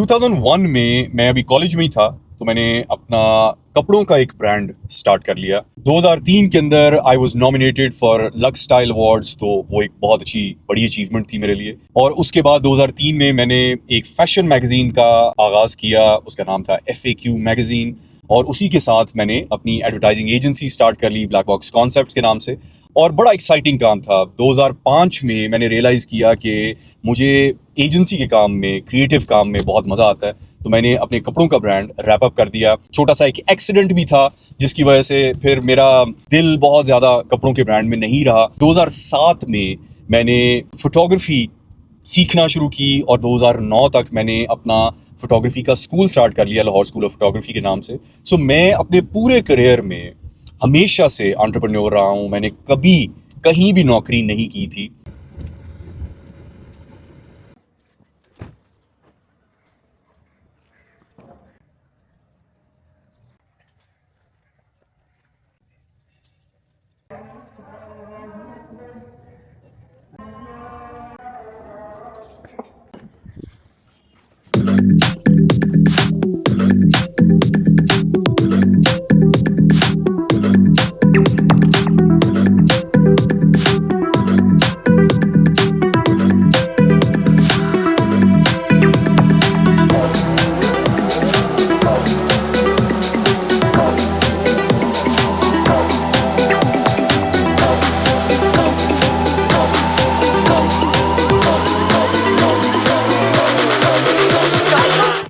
2001 में मैं अभी कॉलेज में ही था, तो मैंने अपना कपड़ों का एक ब्रांड स्टार्ट कर लिया। 2003 के अंदर I was nominated for lux style awards, तो वो एक बहुत अच्छी बड़ी अचीवमेंट थी मेरे लिए। और उसके बाद 2003 में मैंने एक फैशन मैगजीन का आगाज किया, उसका नाम था FAQ मैगजीन। और उसी के साथ मैंने अपनी एडवर्टाइजिंग एजेंसी स्टार्ट कर ली, ब्लैक बॉक्स कॉन्सेप्ट्स के नाम से। और बड़ा एक्साइटिंग काम था। 2005 में मैंने रियलाइज किया कि मुझे एजेंसी के काम में, क्रिएटिव काम में बहुत मजा आता है, तो मैंने अपने कपड़ों का ब्रांड रैप अप कर दिया। छोटा सा एक एक्सीडेंट भी था जिसकी वजह से फिर मेरा दिल बहुत ज्यादा कपड़ों के ब्रांड में नहीं रहा। 2007 में मैंने फोटोग्राफी सीखना शुरू की और 2009 तक मैंने अपना फोटोग्राफी का स्कूल स्टार्ट कर लिया, लाहौर स्कूल ऑफ फोटोग्राफी के नाम से। सो मैं अपने पूरे करियर में हमेशा से एंटरप्रेन्योर रहा हूँ। मैंने कभी कहीं भी नौकरी नहीं की थी।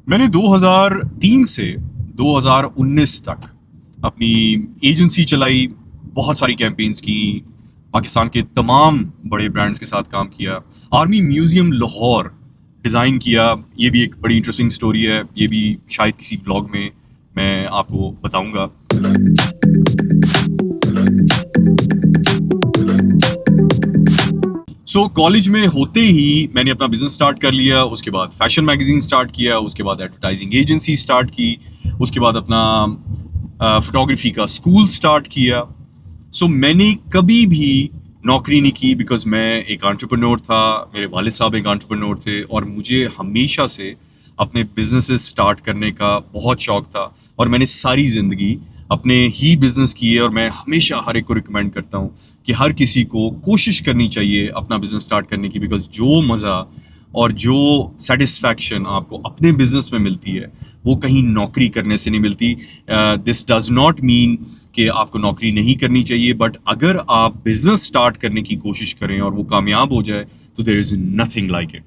मैंने 2003 से 2019 तक अपनी एजेंसी चलाई, बहुत सारी कैंपेन्स की, पाकिस्तान के तमाम बड़े ब्रांड्स के साथ काम किया। आर्मी म्यूजियम लाहौर डिज़ाइन किया, ये भी एक बड़ी इंटरेस्टिंग स्टोरी है, ये भी शायद किसी ब्लॉग में मैं आपको बताऊंगा। सो कॉलेज में होते ही मैंने अपना बिजनेस स्टार्ट कर लिया। उसके बाद फैशन मैगजीन स्टार्ट किया, उसके बाद एडवर्टाइजिंग एजेंसी स्टार्ट की, उसके बाद अपना फोटोग्राफी का स्कूल स्टार्ट किया। सो मैंने कभी भी नौकरी नहीं की, बिकॉज मैं एक एंटरप्रेन्योर था, मेरे वालिद साहब एक एंटरप्रेन्योर थे, और मुझे हमेशा से अपने बिजनेसेस स्टार्ट करने का बहुत शौक था। और मैंने सारी ज़िंदगी अपने ही बिजनेस किए, और मैं हमेशा हर एक को रिकमेंड करता हूँ कि हर किसी को कोशिश करनी चाहिए अपना बिजनेस स्टार्ट करने की, बिकॉज जो मज़ा और जो सेटिस्फैक्शन आपको अपने बिजनेस में मिलती है वो कहीं नौकरी करने से नहीं मिलती। दिस डज नॉट मीन कि आपको नौकरी नहीं करनी चाहिए, बट अगर आप बिजनेस स्टार्ट करने की कोशिश करें और वो कामयाब हो जाए तो there is nothing like it.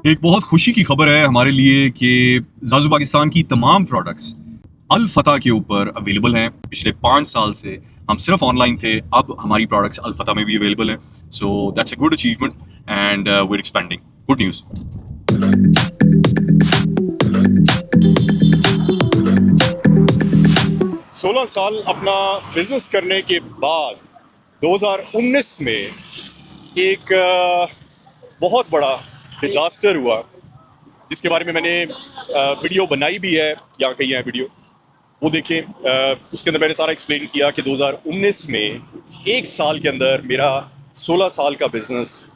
एक बहुत खुशी की खबर है हमारे लिए कि जाजू पाकिस्तान की तमाम प्रोडक्ट्स अल फतह के ऊपर अवेलेबल हैं। पिछले 5 साल से हम सिर्फ ऑनलाइन थे, अब हमारी प्रोडक्ट्स अल फतह में भी अवेलेबल हैं। So that's a good achievement and we are expanding. Good news. 16 साल अपना बिजनेस करने के बाद 2019 में एक बहुत बड़ा डिजास्टर हुआ, जिसके बारे में मैंने वीडियो बनाई भी है, यहाँ कहीं है वीडियो, वो देखें। उसके अंदर मैंने सारा एक्सप्लेन किया कि 2019 में एक साल के अंदर मेरा 16 साल का बिजनेस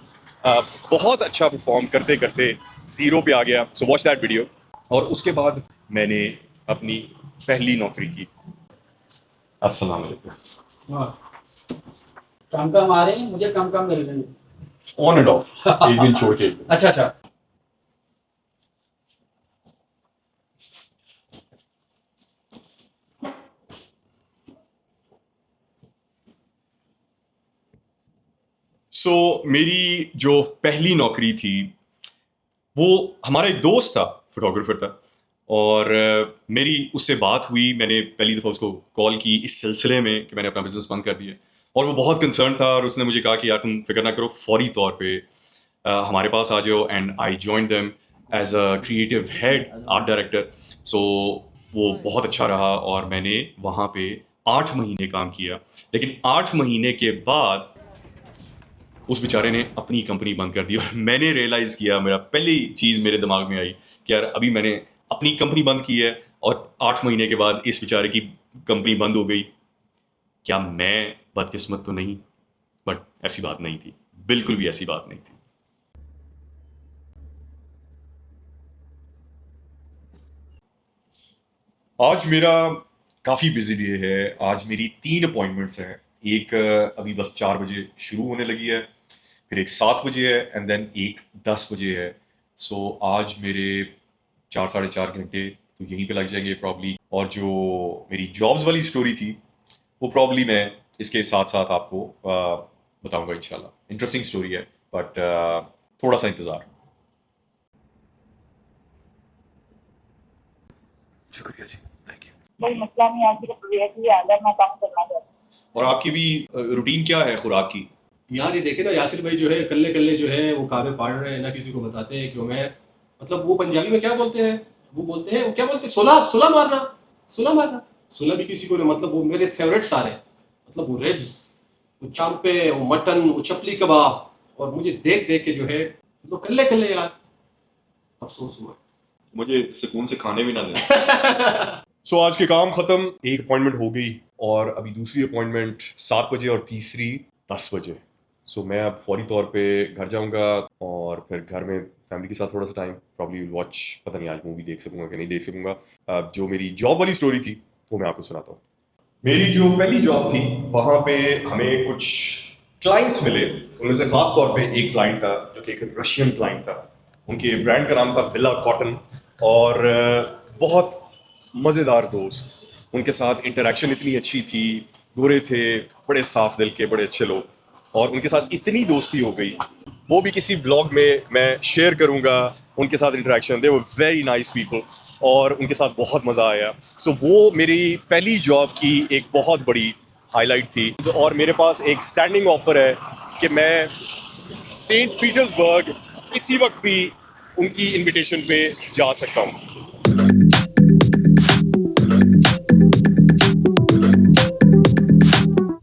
बहुत अच्छा परफॉर्म करते करते ज़ीरो पे आ गया। So watch that video. और उसके बाद मैंने अपनी पहली नौकरी की। अस्सलाम वालेकुम। हाँ, कम कम आ रही है, मुझे कम कम मिल रही है। ऑन एंड ऑफ, एक दिन छोड़ के। अच्छा अच्छा। सो मेरी जो पहली नौकरी थी वो, हमारा एक दोस्त था, फोटोग्राफर था, और मेरी उससे बात हुई। मैंने पहली दफ़ा उसको कॉल की इस सिलसिले में कि मैंने अपना बिजनेस बंद कर दिया, और वो बहुत कंसर्न था, और उसने मुझे कहा कि यार तुम फिक्र ना करो, फौरी तौर पे हमारे पास आ जाओ। And I join them as a creative head, art director. So वो बहुत अच्छा रहा, और मैंने वहाँ पे 8 महीने काम किया। लेकिन 8 महीने के बाद उस बेचारे ने अपनी कंपनी बंद कर दी, और मैंने रियलाइज़ किया, मेरा पहली चीज़ मेरे दिमाग में आई कि यार अभी मैंने अपनी कंपनी बंद की है और 8 महीने के बाद इस बेचारे की कंपनी बंद हो गई। क्या मैं बदकिस्मत तो नहीं? बट ऐसी बात नहीं थी। बिल्कुल भी ऐसी बात नहीं थी। आज मेरा काफ़ी बिजी डे है। आज मेरी 3 अपॉइंटमेंट्स हैं। एक अभी बस 4 बजे शुरू होने लगी है, फिर एक 7 बजे है एंड देन एक 10 बजे है। सो आज मेरे 4 साढ़े 4 घंटे तो यहीं पे लग जाएंगे प्रॉब्ली। और जो मेरी जॉब्स वाली स्टोरी थी वो प्रॉब्ली मैं इसके साथ-साथ आपको बताऊँगा इंशाल्लाह। इंटरेस्टिंग स्टोरी है बट थोड़ा सा इंतज़ार। शुक्रिया जी, थैंक यू। कोई मसला नहीं है, सिर्फ ये है कि अगर मैं काम करना चाहता हूँ। और आपकी भी रूटीन क्या है खुराक की? यार ये देखे ना, यासिर भाई जो है कल्ले कल्ले जो है वो काबे पाड़ रहे हैं ना, किसी को बताते हैं क्यों। मैं मतलब वो पंजाबी में क्या बोलते हैं, वो क्या बोलते हैं, सुला सुला मारना, सुला मारना। सुला भी किसी को नहीं, मतलब वो मेरे फेवरेट सारे, मतलब वो रिब्स, वो चांपे, वो मटन, वो चपली कबाब, और मुझे देख देख के जो है मतलब कल्ले कल्ले यार, अफसोस हुआ। मुझे सुकून से खाने भी ना दें। सो आज के काम खत्म, एक अपॉइंटमेंट हो गई और अभी दूसरी अपॉइंटमेंट 7 बजे और तीसरी 10 बजे। सो मैं अब फौरी तौर पे घर जाऊंगा और फिर घर में फैमिली के साथ थोड़ा सा टाइम प्रॉब्ली वॉच, पता नहीं आज मूवी देख सकूंगा कि नहीं देख सकूंगा। अब जो मेरी जॉब वाली स्टोरी थी वो मैं आपको सुनाता हूँ। मेरी जो पहली जॉब थी वहाँ पे हमें कुछ क्लाइंट्स मिले। उनमें से खास तौर पे एक क्लाइंट था जो कि एक रशियन क्लाइंट था। उनके ब्रांड का नाम था विला कॉटन और बहुत मज़ेदार दोस्त। उनके साथ इंटरेक्शन इतनी अच्छी थी, गोरे थे, बड़े साफ दिल के, बड़े अच्छे लोग, और उनके साथ इतनी दोस्ती हो गई। वो भी किसी ब्लॉग में मैं शेयर करूँगा उनके साथ interaction. They were very nice people और उनके साथ बहुत मज़ा आया। सो वो मेरी पहली जॉब की एक बहुत बड़ी हाईलाइट थी। और मेरे पास एक स्टैंडिंग ऑफर है कि मैं सेंट पीटर्सबर्ग इसी वक्त भी उनकी इनविटेशन पे जा सकता हूँ।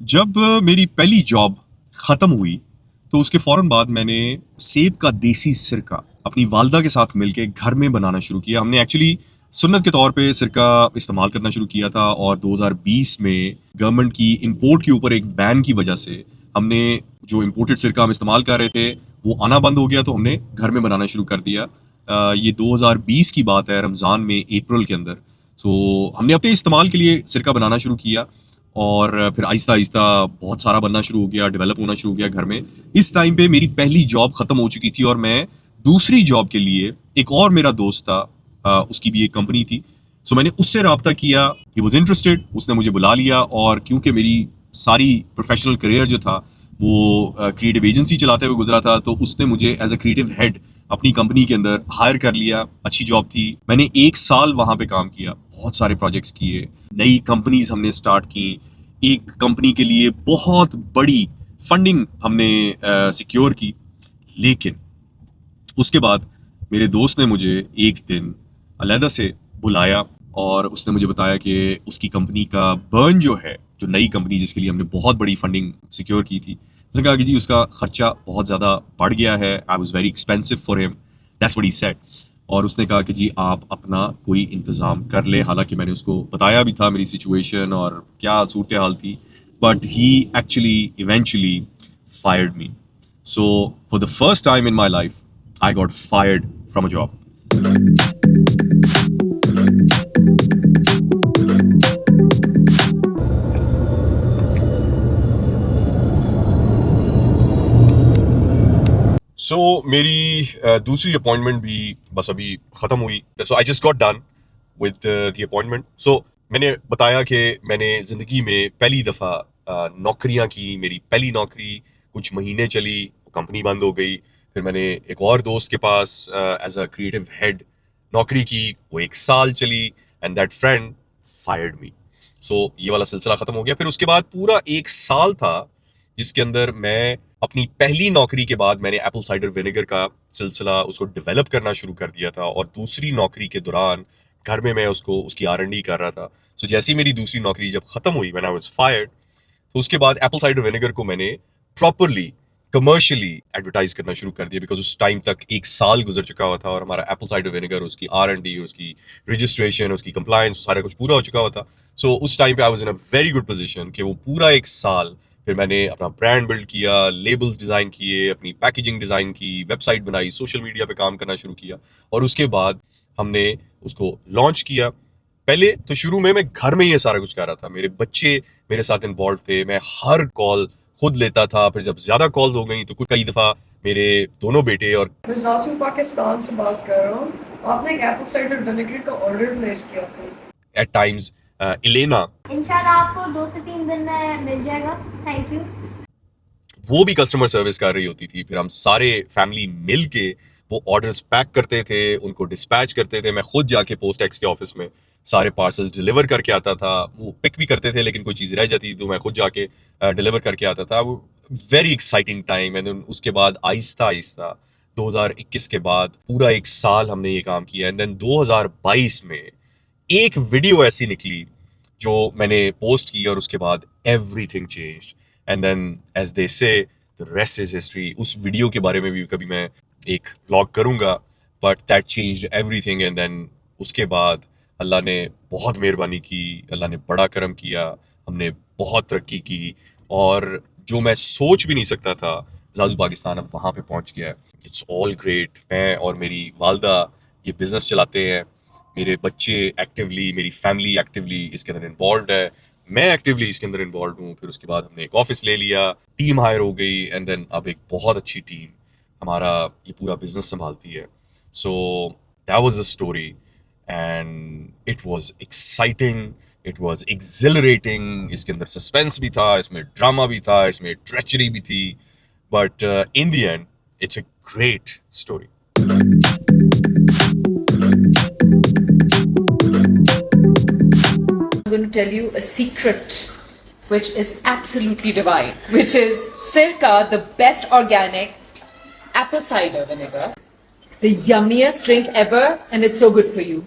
जब मेरी पहली जॉब ख़त्म हुई तो उसके फ़ौरन बाद मैंने सेब का देसी सिरका अपनी वालदा के साथ मिलके घर में बनाना शुरू किया। हमने एक्चुअली सुन्नत के तौर पे सिरका इस्तेमाल करना शुरू किया था और 2020 में गवर्नमेंट की इंपोर्ट के ऊपर एक बैन की वजह से हमने जो इंपोर्टेड सिरका हम इस्तेमाल कर रहे थे वो आना बंद हो गया, तो हमने घर में बनाना शुरू कर दिया। ये 2020 की बात है, रमज़ान में अप्रैल के अंदर। सो हमने अपने इस्तेमाल के लिए सिरका बनाना शुरू किया और फिर आहिस्ता आहिस्ता बहुत सारा बनना शुरू हो गया, डेवलप होना शुरू हो गया घर में। इस टाइम पे मेरी पहली जॉब ख़त्म हो चुकी थी और मैं दूसरी जॉब के लिए, एक और मेरा दोस्त था, उसकी भी एक कंपनी थी। सो मैंने उससे रब्ता किया, ही वॉज इंटरेस्टेड, उसने मुझे बुला लिया। और क्योंकि मेरी सारी प्रोफेशनल करियर जो था वो क्रिएटिव एजेंसी चलाते हुए गुजरा था, तो उसने मुझे एज अ क्रिएटिव हेड अपनी कंपनी के अंदर हायर कर लिया। अच्छी जॉब थी, मैंने 1 साल वहाँ पे काम किया, बहुत सारे प्रोजेक्ट्स किए, नई कंपनीज हमने स्टार्ट की। एक कंपनी के लिए बहुत बड़ी फंडिंग हमने सिक्योर की। लेकिन उसके बाद मेरे दोस्त ने मुझे एक दिन अलहदा से बुलाया और उसने मुझे बताया कि उसकी कंपनी का बर्न जो है, जो नई कंपनी जिसके लिए हमने बहुत बड़ी फंडिंग सिक्योर की थी, उसने कहा कि जी उसका खर्चा बहुत ज़्यादा बढ़ गया है। I was very expensive for him, that's what he said. और उसने कहा कि जी आप अपना कोई इंतज़ाम कर लें। हालांकि मैंने उसको बताया भी था मेरी सिचुएशन और क्या सूरत हाल थी, but he actually eventually fired me. So, for the first time in my life, I got fired from a job. So, मेरी दूसरी अपॉइंटमेंट भी बस अभी ख़त्म हुई। So, I just got done with the appointment. So, मैंने बताया कि मैंने ज़िंदगी में पहली दफ़ा नौकरियां की। मेरी पहली नौकरी कुछ महीने चली, कंपनी बंद हो गई। फिर मैंने एक और दोस्त के पास एज अ क्रिएटिव हेड नौकरी की, वो 1 साल चली एंड दैट फ्रेंड फायर्ड मी। सो ये वाला सिलसिला ख़त्म हो गया। फिर उसके बाद पूरा 1 साल था जिसके अंदर मैं अपनी पहली नौकरी के बाद मैंने एप्पल साइडर विनेगर का सिलसिला उसको डेवलप करना शुरू कर दिया था। और दूसरी नौकरी के दौरान घर में मैं उसको उसकी R&D कर रहा था। सो जैसे ही मेरी दूसरी नौकरी जब ख़त्म हुई, व्हेन आई वाज फायर्ड, तो उसके बाद एप्पल साइडर विनेगर को मैंने प्रॉपरली कमर्शियली एडवर्टाइज करना शुरू कर दिया, बिकॉज उस टाइम तक 1 साल गुजर चुका हुआ था और हमारा एप्पल साइडर विनेगर, उसकी R&D, उसकी रजिस्ट्रेशन, उसकी कंप्लायंस, सारा कुछ पूरा हो चुका हुआ था। सो उस टाइम पे I was in a very good position कि वो पूरा 1 साल फिर मैंने अपना ब्रांड बिल्ड किया, लेबल्स डिज़ाइन किए, अपनी पैकेजिंग डिज़ाइन की, वेबसाइट बनाई, सोशल मीडिया पे काम करना शुरू किया और उसके बाद हमने उसको लॉन्च किया। पहले तो शुरू में मैं घर में ही ये सारा कुछ कर रहा था, मेरे बच्चे मेरे साथ इन्वॉल्व थे, मैं हर कॉल खुद लेता था। फिर जब ज़्यादा कॉल हो गई तो कई दफ़ा मेरे दोनों बेटे और मैं नासिर पाकिस्तान से बात कर रहा हूँ। आपने एक एप्पल साइडर विनेगर का ऑर्डर प्लेस किया था। एट टाइम्स इलेना, इंशाल्लाह आपको 2 से 3 दिन में मिल जाएगा। Thank you. वो भी कस्टमर सर्विस कर रही होती थी। फिर हम सारे फैमिली मिल के वो ऑर्डर्स पैक करते थे, उनको डिस्पैच करते थे। मैं खुद जाके पोस्ट एक्स के ऑफिस में सारे पार्सल्स डिलीवर करके आता था। वो पिक भी करते थे, लेकिन कोई चीज़ रह जाती तो मैं खुद जाके डिलीवर करके आता था। वो वेरी एक्साइटिंग टाइम। एंड उसके बाद आहिस्ता आहिस्ता 2021 के बाद पूरा 1 साल हमने ये काम किया। एंड देन 2022 में एक वीडियो ऐसी निकली जो मैंने पोस्ट की और उसके बाद everything changed. And then as they say the rest is history. उस वीडियो के बारे में भी कभी मैं एक व्लॉग करूंगा, but that changed everything. And then उसके बाद अल्लाह ने बहुत मेहरबानी की, अल्लाह ने बड़ा करम किया, हमने बहुत तरक्की की और जो मैं सोच भी नहीं सकता था, ज़ाज़ू पाकिस्तान अब वहाँ पे पहुँच गया है। It's all great. मैं और मेरी वालदा ये बिज़नेस चलाते हैं, मेरे बच्चे एक्टिवली, मेरी फैमिली एक्टिवली इसके अंदर इन्वॉल्व है, मैं एक्टिवली इसके अंदर इन्वॉल्व हूँ। फिर उसके बाद हमने एक ऑफिस ले लिया, टीम हायर हो गई एंड देन अब एक बहुत अच्छी टीम हमारा ये पूरा बिजनेस संभालती है। So that was the story and it was exciting, it was accelerating. इसके अंदर सस्पेंस भी था, इसमें ड्रामा भी था, इसमें ट्रेचरी भी थी, but in the end it's a great story. I'm going to tell you a secret which is absolutely divine, which is Sirka, the best organic apple cider vinegar, the yummiest drink ever, and it's so good for you.